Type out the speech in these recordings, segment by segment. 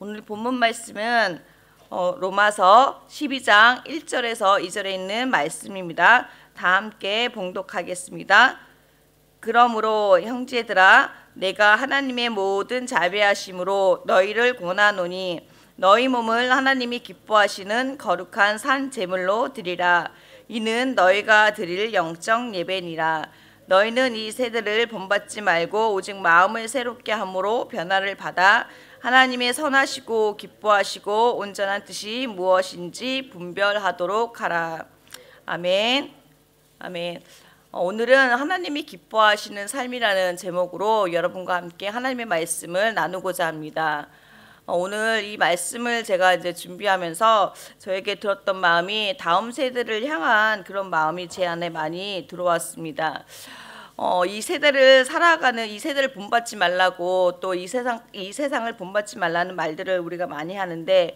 오늘 본문 말씀은 로마서 12장 1절에서 2절에 있는 말씀입니다. 다 함께 봉독하겠습니다. 그러므로 형제들아 내가 하나님의 모든 자비하심으로 너희를 권하노니 너희 몸을 하나님이 기뻐하시는 거룩한 산 제물로 드리라. 이는 너희가 드릴 영적 예배니라. 너희는 이 세대를 본받지 말고 오직 마음을 새롭게 함으로 변화를 받아 하나님의 선하시고 기뻐하시고 온전한 뜻이 무엇인지 분별하도록 하라. 아멘. 아멘. 오늘은 하나님이 기뻐하시는 삶이라는 제목으로 여러분과 함께 하나님의 말씀을 나누고자 합니다. 오늘 이 말씀을 제가 이제 준비하면서 저에게 들었던 마음이 다음 세대를 향한 그런 마음이 제 안에 많이 들어왔습니다. 이 세대를 살아가는 이 세대를 본받지 말라고 또 이 세상을 본받지 말라는 말들을 우리가 많이 하는데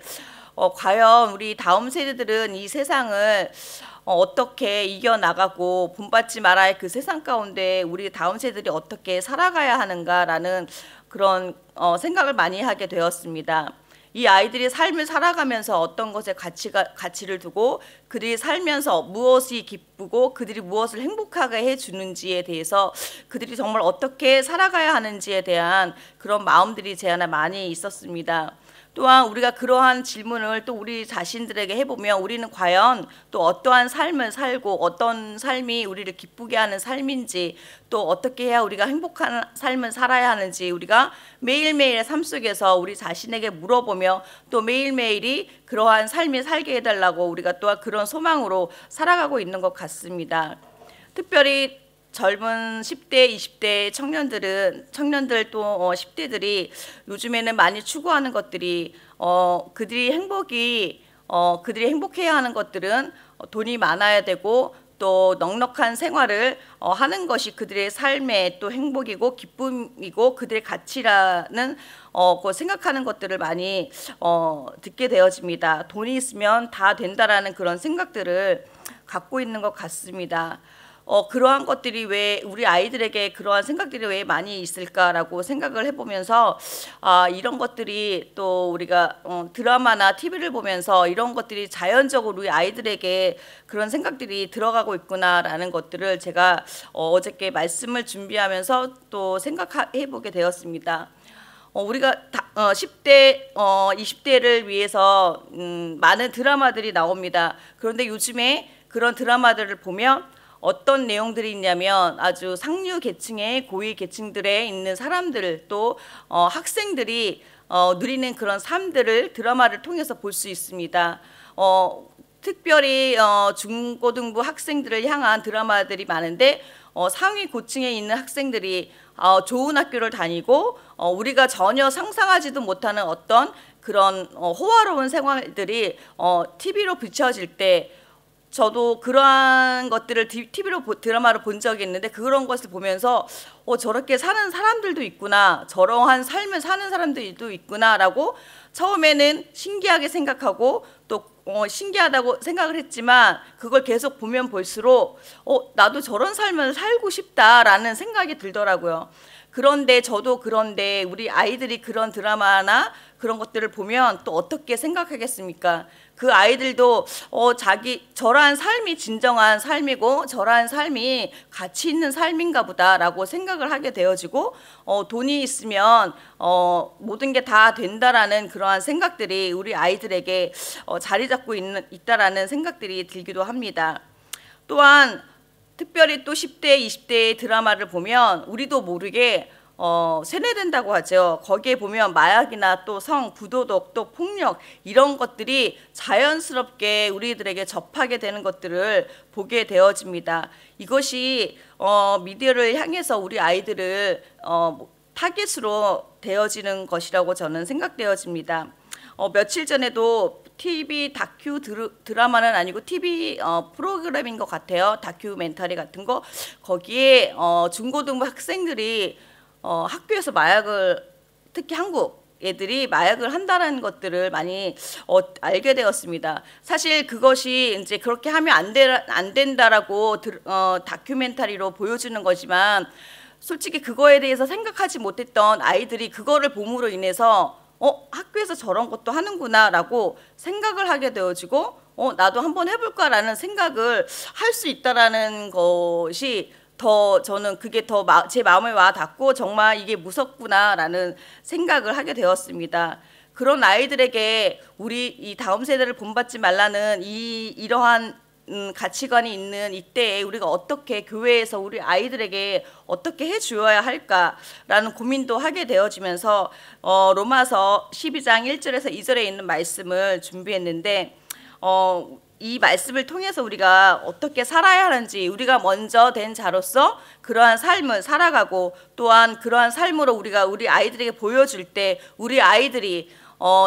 과연 우리 다음 세대들은 이 세상을 어떻게 이겨나가고 본받지 말아야 할 그 세상 가운데 우리 다음 세대들이 어떻게 살아가야 하는가라는 그런 생각을 많이 하게 되었습니다. 이 아이들이 삶을 살아가면서 어떤 것에 가치를 두고 그들이 살면서 무엇이 기쁘고 그들이 무엇을 행복하게 해주는지에 대해서 그들이 정말 어떻게 살아가야 하는지에 대한 그런 마음들이 제 안에 많이 있었습니다. 또한 우리가 그러한 질문을 또 우리 자신들에게 해보면 우리는 과연 또 어떠한 삶을 살고 어떤 삶이 우리를 기쁘게 하는 삶인지 또 어떻게 해야 우리가 행복한 삶을 살아야 하는지 우리가 매일매일의 삶 속에서 우리 자신에게 물어보며 또 매일매일이 그러한 삶을 살게 해달라고 우리가 또한 그런 소망으로 살아가고 있는 것 같습니다. 특별히 젊은 10대, 20대 청년들 또 10대들이 요즘에는 많이 추구하는 것들이 그들이 행복해야 하는 것들은 돈이 많아야 되고 또 넉넉한 생활을 하는 것이 그들의 삶의 또 행복이고 기쁨이고 그들의 가치라는 그 생각하는 것들을 많이 듣게 되어집니다. 돈이 있으면 다 된다라는 그런 생각들을 갖고 있는 것 같습니다. 그러한 것들이 왜 우리 아이들에게 그러한 생각들이 왜 많이 있을까라고 생각을 해보면서 이런 것들이 또 우리가 드라마나 TV를 보면서 이런 것들이 자연적으로 우리 아이들에게 그런 생각들이 들어가고 있구나라는 것들을 제가 어저께 말씀을 준비하면서 또 생각해보게 되었습니다. 우리가 10대, 20대를 위해서 많은 드라마들이 나옵니다. 그런데 요즘에 그런 드라마들을 보면 어떤 내용들이 있냐면 아주 상류 계층의 고위 계층들에 있는 사람들 또 학생들이 누리는 그런 삶들을 드라마를 통해서 볼 수 있습니다. 특별히 중고등부 학생들을 향한 드라마들이 많은데 상위 고층에 있는 학생들이 좋은 학교를 다니고 우리가 전혀 상상하지도 못하는 어떤 그런 호화로운 생활들이 TV로 비춰질 때 저도 그러한 것들을 TV로 드라마로 본 적이 있는데 그런 것을 보면서 저렇게 사는 사람들도 있구나, 저러한 삶을 사는 사람들도 있구나라고 처음에는 신기하게 생각하고 또 신기하다고 생각을 했지만 그걸 계속 보면 볼수록 나도 저런 삶을 살고 싶다라는 생각이 들더라고요. 그런데 우리 아이들이 그런 드라마나 그런 것들을 보면 또 어떻게 생각하겠습니까? 그 아이들도 저러한 삶이 진정한 삶이고 저러한 삶이 가치 있는 삶인가 보다라고 생각을 하게 되어지고 돈이 있으면 모든 게 다 된다라는 그러한 생각들이 우리 아이들에게 자리 잡고 있다라는 생각들이 들기도 합니다. 또한 특별히 또 10대, 20대의 드라마를 보면 우리도 모르게 세뇌된다고 하죠. 거기에 보면 마약이나 또 성, 부도덕, 또 폭력 이런 것들이 자연스럽게 우리들에게 접하게 되는 것들을 보게 되어집니다. 이것이 미디어를 향해서 우리 아이들을 타깃으로 되어지는 것이라고 저는 생각되어집니다. 며칠 전에도 TV 다큐 드라마는 아니고 TV 프로그램인 것 같아요. 다큐멘터리 같은 거. 거기에 중고등부 학생들이 학교에서 마약을 특히 한국 애들이 마약을 한다는 것들을 많이 알게 되었습니다. 사실 그것이 이제 그렇게 하면 안 된다라고 다큐멘터리로 보여주는 거지만 솔직히 그거에 대해서 생각하지 못했던 아이들이 그거를 봄으로 인해서 학교에서 저런 것도 하는구나라고 생각을 하게 되어지고 나도 한번 해볼까라는 생각을 할 수 있다라는 것이 더 저는 그게 더 제 마음에 와 닿고 정말 이게 무섭구나라는 생각을 하게 되었습니다. 그런 아이들에게 우리 이 다음 세대를 본받지 말라는 이러한 가치관이 있는 이때에 우리가 어떻게 교회에서 우리 아이들에게 어떻게 해주어야 할까라는 고민도 하게 되어지면서 로마서 12장 1절에서 2절에 있는 말씀을 준비했는데 이 말씀을 통해서 우리가 어떻게 살아야 하는지, 우리가 먼저 된 자로서 그러한 삶을 살아가고 또한 그러한 삶으로 우리가 우리 아이들에게 보여줄 때 우리 아이들이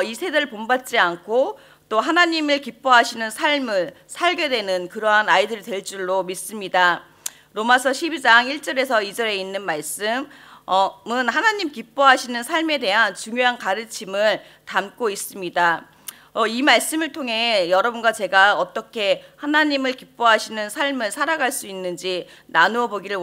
이 세대를 본받지 않고 또 하나님을 기뻐하시는 삶을 살게 되는 그러한 아이들이 될 줄로 믿습니다. 로마서 12장 1절에서 2절에 있는 말씀은 하나님 기뻐하시는 삶에 대한 중요한 가르침을 담고 있습니다. 이 말씀을 통해 여러분과 제가 어떻게 하나님을 기뻐하시는 삶을 살아갈 수 있는지 나누어 보기를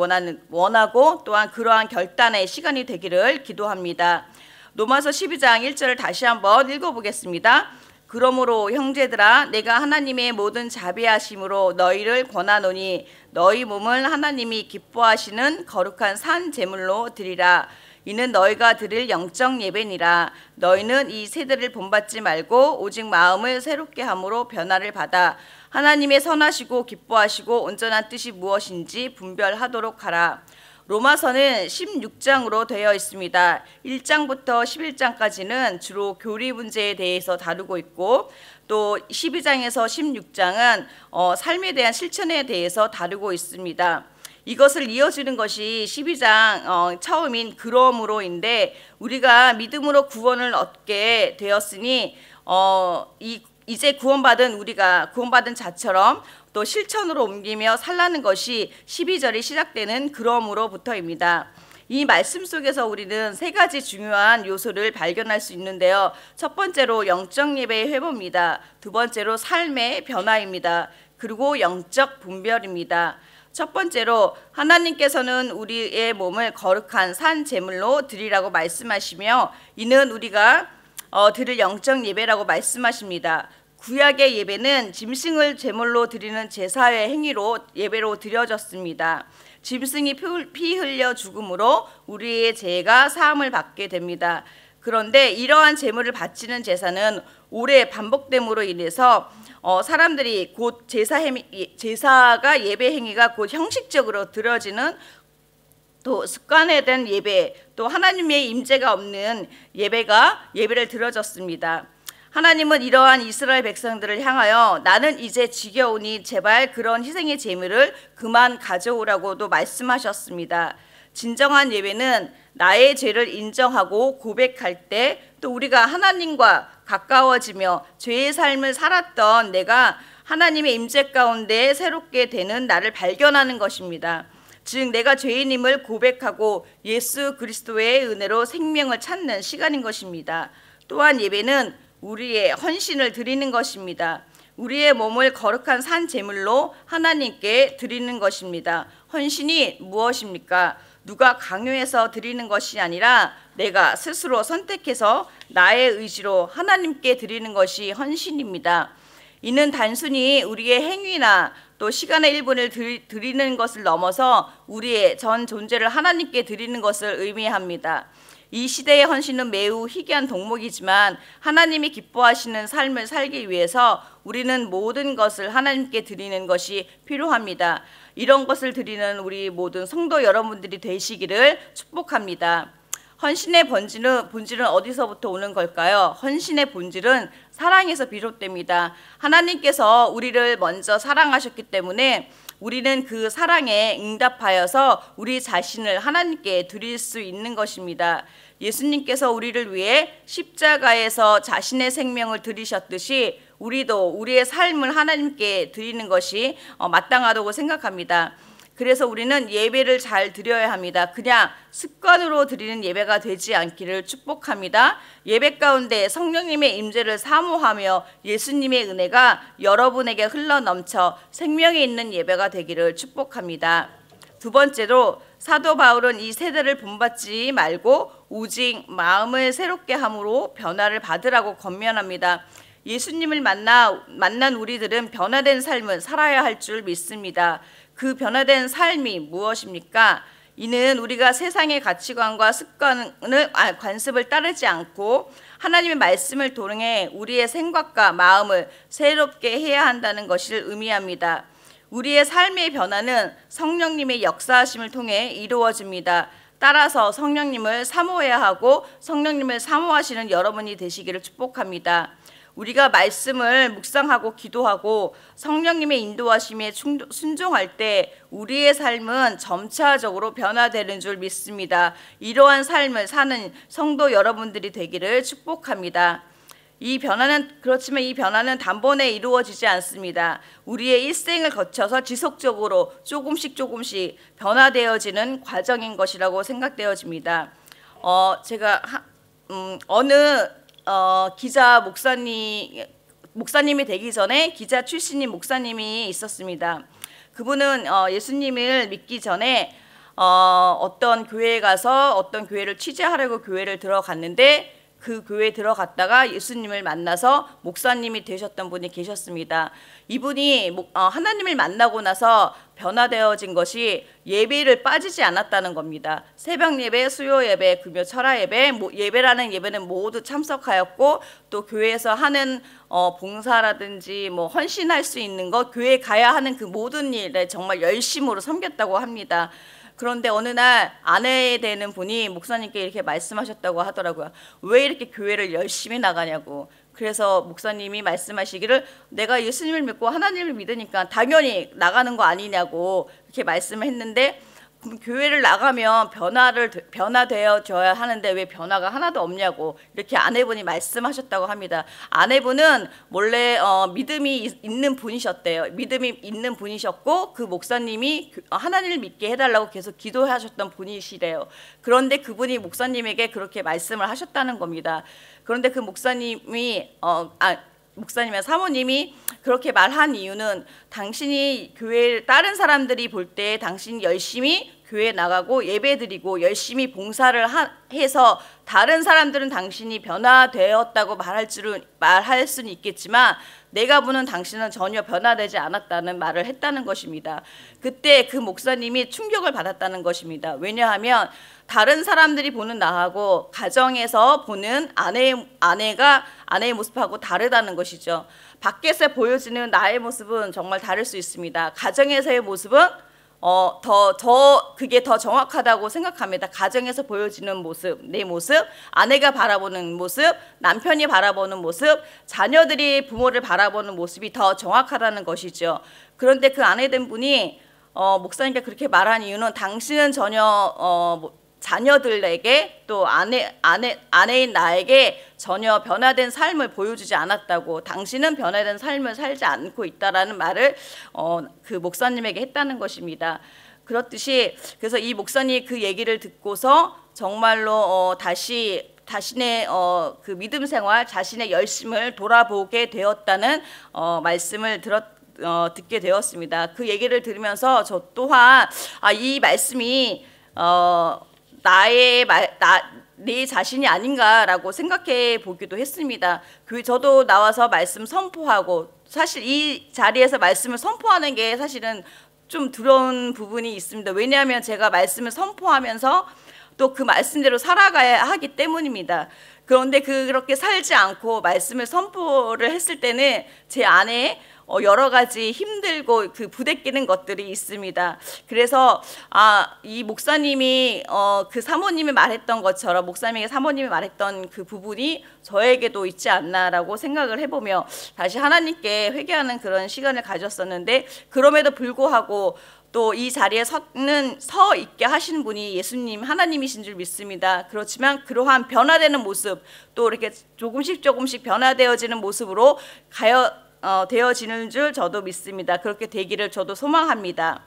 원하고 또한 그러한 결단의 시간이 되기를 기도합니다. 로마서 12장 1절을 다시 한번 읽어보겠습니다. 그러므로 형제들아 내가 하나님의 모든 자비하심으로 너희를 권하노니 너희 몸을 하나님이 기뻐하시는 거룩한 산 제물로 드리라. 이는 너희가 드릴 영적 예배니라. 너희는 이 세대를 본받지 말고 오직 마음을 새롭게 함으로 변화를 받아 하나님의 선하시고 기뻐하시고 온전한 뜻이 무엇인지 분별하도록 하라. 로마서는 16장으로 되어 있습니다. 1장부터 11장까지는 주로 교리 문제에 대해서 다루고 있고 또 12장에서 16장은 삶에 대한 실천에 대해서 다루고 있습니다. 이것을 이어주는 것이 12장 처음인 그러므로인데 우리가 믿음으로 구원을 얻게 되었으니 이제 우리가 구원받은 자처럼 또 실천으로 옮기며 살라는 것이 12절이 시작되는 그러므로부터입니다. 이 말씀 속에서 우리는 세 가지 중요한 요소를 발견할 수 있는데요. 첫 번째로 영적 예배의 회복입니다. 두 번째로 삶의 변화입니다. 그리고 영적 분별입니다. 첫 번째로 하나님께서는 우리의 몸을 거룩한 산 제물로 드리라고 말씀하시며 이는 우리가 드릴 영적 예배라고 말씀하십니다. 구약의 예배는 짐승을 제물로 드리는 제사의 행위로 예배로 드려졌습니다. 짐승이 피 흘려 죽음으로 우리의 죄가 사함을 받게 됩니다. 그런데 이러한 제물을 바치는 제사는 오래 반복됨으로 인해서 사람들이 곧 제사가 예배 행위가 곧 형식적으로 드려지는 또 습관화된 예배, 또 하나님의 임재가 없는 예배를 드려졌습니다. 하나님은 이러한 이스라엘 백성들을 향하여 나는 이제 지겨우니 제발 그런 희생의 제물을 그만 가져오라고도 말씀하셨습니다. 진정한 예배는 나의 죄를 인정하고 고백할 때 또 우리가 하나님과 가까워지며 죄의 삶을 살았던 내가 하나님의 임재 가운데 새롭게 되는 나를 발견하는 것입니다. 즉 내가 죄인임을 고백하고 예수 그리스도의 은혜로 생명을 찾는 시간인 것입니다. 또한 예배는 우리의 헌신을 드리는 것입니다. 우리의 몸을 거룩한 산 제물로 하나님께 드리는 것입니다. 헌신이 무엇입니까? 누가 강요해서 드리는 것이 아니라 내가 스스로 선택해서 나의 의지로 하나님께 드리는 것이 헌신입니다. 이는 단순히 우리의 행위나 또 시간의 일부를 드리는 것을 넘어서 우리의 전 존재를 하나님께 드리는 것을 의미합니다. 이 시대의 헌신은 매우 희귀한 덕목이지만 하나님이 기뻐하시는 삶을 살기 위해서 우리는 모든 것을 하나님께 드리는 것이 필요합니다. 이런 것을 드리는 우리 모든 성도 여러분들이 되시기를 축복합니다. 헌신의 본질은 어디서부터 오는 걸까요? 헌신의 본질은 사랑에서 비롯됩니다. 하나님께서 우리를 먼저 사랑하셨기 때문에 우리는 그 사랑에 응답하여서 우리 자신을 하나님께 드릴 수 있는 것입니다. 예수님께서 우리를 위해 십자가에서 자신의 생명을 드리셨듯이 우리도 우리의 삶을 하나님께 드리는 것이 마땅하다고 생각합니다. 그래서 우리는 예배를 잘 드려야 합니다. 그냥 습관으로 드리는 예배가 되지 않기를 축복합니다. 예배 가운데 성령님의 임재를 사모하며 예수님의 은혜가 여러분에게 흘러넘쳐 생명이 있는 예배가 되기를 축복합니다. 두 번째로 사도 바울은 이 세대를 본받지 말고 오직 마음을 새롭게 함으로 변화를 받으라고 권면합니다. 예수님을 만난 우리들은 변화된 삶을 살아야 할 줄 믿습니다. 그 변화된 삶이 무엇입니까? 이는 우리가 세상의 가치관과 관습을 따르지 않고 하나님의 말씀을 통해 우리의 생각과 마음을 새롭게 해야 한다는 것을 의미합니다. 우리의 삶의 변화는 성령님의 역사하심을 통해 이루어집니다. 따라서 성령님을 사모해야 하고 성령님을 사모하시는 여러분이 되시기를 축복합니다. 우리가 말씀을 묵상하고 기도하고 성령님의 인도하심에 순종할 때 우리의 삶은 점차적으로 변화되는 줄 믿습니다. 이러한 삶을 사는 성도 여러분들이 되기를 축복합니다. 그렇지만 이 변화는 단번에 이루어지지 않습니다. 우리의 일생을 거쳐서 지속적으로 조금씩 변화되어지는 과정인 것이라고 생각되어집니다. 제가 어느 기자 목사님이 되기 전에 기자 출신인 목사님이 있었습니다. 그분은 예수님을 믿기 전에 어떤 교회에 가서 어떤 교회를 취재하려고 교회를 들어갔는데 그 교회에 들어갔다가 예수님을 만나서 목사님이 되셨던 분이 계셨습니다. 이분이 하나님을 만나고 나서 변화되어진 것이 예배를 빠지지 않았다는 겁니다. 새벽 예배, 수요 예배, 금요 철야 예배, 예배라는 예배는 모두 참석하였고 또 교회에서 하는 봉사라든지 헌신할 수 있는 것, 교회에 가야 하는 그 모든 일에 정말 열심으로 섬겼다고 합니다. 그런데 어느 날 아내 되는 분이 목사님께 이렇게 말씀하셨다고 하더라고요. 왜 이렇게 교회를 열심히 나가냐고. 그래서 목사님이 말씀하시기를 내가 예수님을 믿고 하나님을 믿으니까 당연히 나가는 거 아니냐고 이렇게 말씀을 했는데 그럼 교회를 나가면 변화되어져야 하는데 왜 변화가 하나도 없냐고 이렇게 아내분이 말씀하셨다고 합니다. 아내분은 원래 믿음이 있는 분이셨대요. 믿음이 있는 분이셨고 그 목사님이 하나님을 믿게 해달라고 계속 기도하셨던 분이시래요. 그런데 그분이 목사님에게 그렇게 말씀을 하셨다는 겁니다. 그런데 그 목사님의 사모님이 그렇게 말한 이유는 당신이 교회를 다른 사람들이 볼 때 당신이 열심히 교회에 나가고 예배드리고 열심히 봉사를 해서 다른 사람들은 당신이 변화되었다고 말할 수는 있겠지만 내가 보는 당신은 전혀 변화되지 않았다는 말을 했다는 것입니다. 그때 그 목사님이 충격을 받았다는 것입니다. 왜냐하면 다른 사람들이 보는 나하고 가정에서 보는 아내의 모습하고 다르다는 것이죠. 밖에서 보여지는 나의 모습은 정말 다를 수 있습니다. 가정에서의 모습은 그게 더 정확하다고 생각합니다. 가정에서 보여지는 모습, 내 모습, 아내가 바라보는 모습, 남편이 바라보는 모습, 자녀들이 부모를 바라보는 모습이 더 정확하다는 것이죠. 그런데 그 아내 된 분이 목사님께 그렇게 말한 이유는 당신은 전혀 자녀들에게 또 아내인 나에게 전혀 변화된 삶을 보여주지 않았다고, 당신은 변화된 삶을 살지 않고 있다라는 말을 그 목사님에게 했다는 것입니다. 그렇듯이 그래서 이 목사님이 그 얘기를 듣고서 정말로 다시 자신의 그 믿음 생활, 자신의 열심을 돌아보게 되었다는 말씀을 듣게 되었습니다. 그 얘기를 들으면서 저 또한 이 말씀이 내 자신이 아닌가라고 생각해 보기도 했습니다. 저도 나와서 말씀 선포하고, 사실 이 자리에서 말씀을 선포하는 게 사실은 좀 두려운 부분이 있습니다. 왜냐하면 제가 말씀을 선포하면서 또 그 말씀대로 살아가야 하기 때문입니다. 그런데 그렇게 살지 않고 말씀을 선포를 했을 때는 제 안에 여러 가지 힘들고 그 부대끼는 것들이 있습니다. 그래서 이 목사님이 그 사모님이 말했던 것처럼, 목사님에게 사모님이 말했던 그 부분이 저에게도 있지 않나라고 생각을 해보며 다시 하나님께 회개하는 그런 시간을 가졌었는데, 그럼에도 불구하고 또 이 자리에 서 있게 하신 분이 예수님, 하나님이신 줄 믿습니다. 그렇지만 그러한 변화되는 모습, 또 이렇게 조금씩 변화되어지는 모습으로 되어지는 줄 저도 믿습니다. 그렇게 되기를 저도 소망합니다.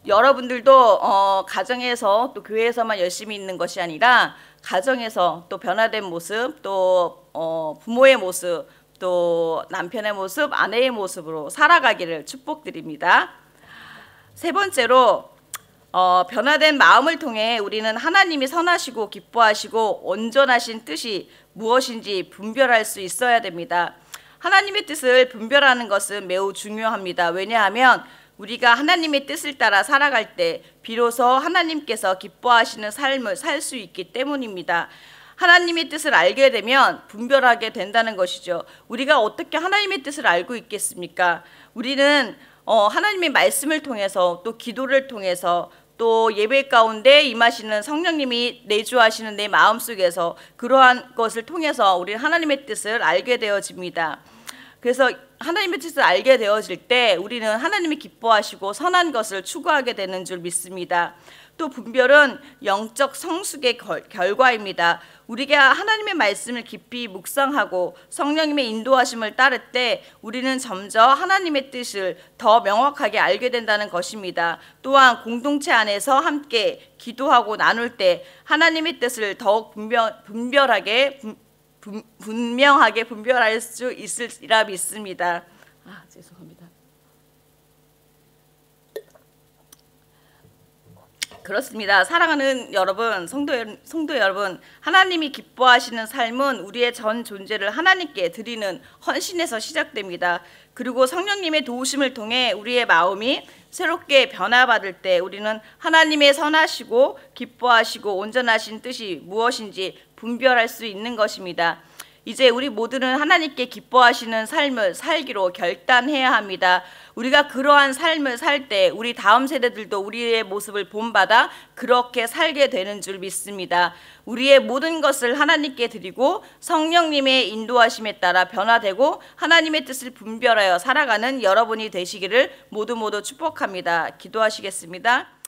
여러분들도 가정에서 또 교회에서만 열심히 있는 것이 아니라 가정에서 또 변화된 모습, 또 부모의 모습, 또 남편의 모습, 아내의 모습으로 살아가기를 축복드립니다. 세 번째로 변화된 마음을 통해 우리는 하나님이 선하시고 기뻐하시고 온전하신 뜻이 무엇인지 분별할 수 있어야 됩니다. 하나님의 뜻을 분별하는 것은 매우 중요합니다. 왜냐하면 우리가 하나님의 뜻을 따라 살아갈 때 비로소 하나님께서 기뻐하시는 삶을 살 수 있기 때문입니다. 하나님의 뜻을 알게 되면 분별하게 된다는 것이죠. 우리가 어떻게 하나님의 뜻을 알고 있겠습니까? 우리는 하나님의 말씀을 통해서 또 기도를 통해서 또 예배 가운데 임하시는 성령님이 내주하시는 내 마음속에서 그러한 것을 통해서 우리 하나님의 뜻을 알게 되어집니다. 그래서 하나님의 뜻을 알게 되어질 때 우리는 하나님이 기뻐하시고 선한 것을 추구하게 되는 줄 믿습니다. 또 분별은 영적 성숙의 결과입니다. 우리가 하나님의 말씀을 깊이 묵상하고 성령님의 인도하심을 따를 때 우리는 점점 하나님의 뜻을 더 명확하게 알게 된다는 것입니다. 또한 공동체 안에서 함께 기도하고 나눌 때 하나님의 뜻을 더욱 분명하게 분별할 수 있으리라 믿습니다. 죄송합니다. 그렇습니다. 사랑하는 여러분, 성도 여러분, 하나님이 기뻐하시는 삶은 우리의 전 존재를 하나님께 드리는 헌신에서 시작됩니다. 그리고 성령님의 도우심을 통해 우리의 마음이 새롭게 변화받을 때 우리는 하나님의 선하시고 기뻐하시고 온전하신 뜻이 무엇인지 분별할 수 있는 것입니다. 이제 우리 모두는 하나님께 기뻐하시는 삶을 살기로 결단해야 합니다. 우리가 그러한 삶을 살 때 우리 다음 세대들도 우리의 모습을 본받아 그렇게 살게 되는 줄 믿습니다. 우리의 모든 것을 하나님께 드리고 성령님의 인도하심에 따라 변화되고 하나님의 뜻을 분별하여 살아가는 여러분이 되시기를 모두 축복합니다. 기도하시겠습니다.